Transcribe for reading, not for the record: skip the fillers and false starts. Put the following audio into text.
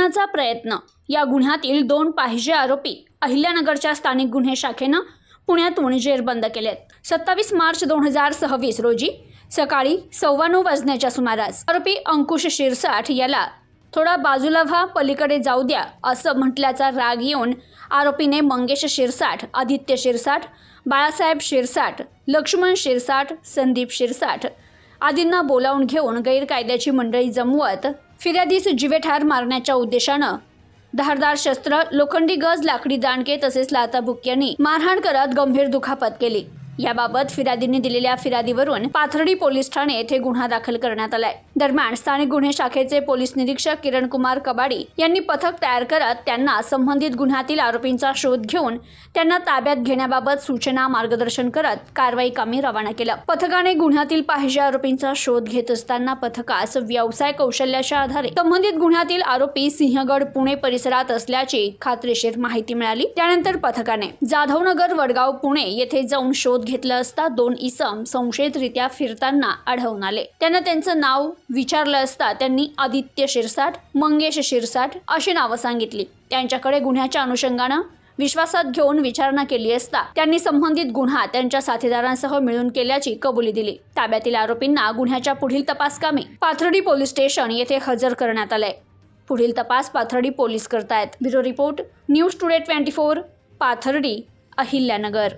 खुनाचा प्रयत्न या गुन्ह्यातील 2 पाहिजे आरोपी अहिल्यानगरच्या स्थानिक गुन्हे शाखेनं पुण्यातून जेरबंद केलेत. 27 मार्च 2026 रोजी सकाळी 9:15 वाजण्याच्या सुमारास आरोपी अंकुश शिरसाट याला थोडा बाजूला व्हा, पलीकडे जाऊ द्या असं म्हटल्याचा राग येऊन आरोपीने मंगेश शिरसाट, आदित्य शिरसाट, बाळासाहेब शिरसाट, लक्ष्मण शिरसाट, संदीप शिरसाट आदींना बोलावून घेऊन गैरकायद्याची मंडळी जमवत फिर्यादीस जीवेठार मारण्याच्या उद्देशानं धारदार शस्त्र, लोखंडी गज, लाकडी दांडके तसेच लाथाबुक्क्यांनी मारहाण करत गंभीर दुखापत केली. याबाबत फिर्यादींनी दिलेल्या फिर्यादीवरून पाथर्डी पोलीस ठाणे येथे गुन्हा दाखल करण्यात आलाय. दरम्यान स्थानिक गुन्हे शाखेचे पोलीस निरीक्षक किरण कुमार कबाडी यांनी पथक तयार करत त्यांना संबंधित गुन्ह्यातील आरोपींचा शोध घेऊन त्यांना ताब्यात घेण्याबाबत सूचना, मार्गदर्शन करत कारवाई कामी रवाना केलं. पथकाने गुन्ह्यातील पाहिजे आरोपींचा शोध घेत असताना पथकास व्यवसाय कौशल्याच्या आधारे संबंधित गुन्ह्यातील आरोपी सिंहगड, पुणे परिसरात असल्याची खात्रीशीर माहिती मिळाली. त्यानंतर पथकाने जाधवनगर, वडगाव, पुणे येथे जाऊन शोध घेतला असता 2 इसम संशयितरित्या फिरताना आढळून आले. त्यांना त्यांचं नाव विचारलं असता त्यांनी आदित्य शिरसाट, मंगेश शिरसाट अशी नावं सांगितली. त्यांच्याकडे गुन्ह्याच्या अनुषंगानं विश्वासात घेऊन विचारणा केली असता त्यांनी संबंधित गुन्हा त्यांच्या साथीदारांसह मिळून केल्याची कबुली दिली. ताब्यातील आरोपींना गुन्ह्याच्या पुढील तपासकामी पाथर्डी पोलीस स्टेशन येथे हजर करण्यात आलंय. पुढील तपास पाथर्डी पोलीस करतायत. Bureau report, news today 24, Pathardi, Ahilyanagar.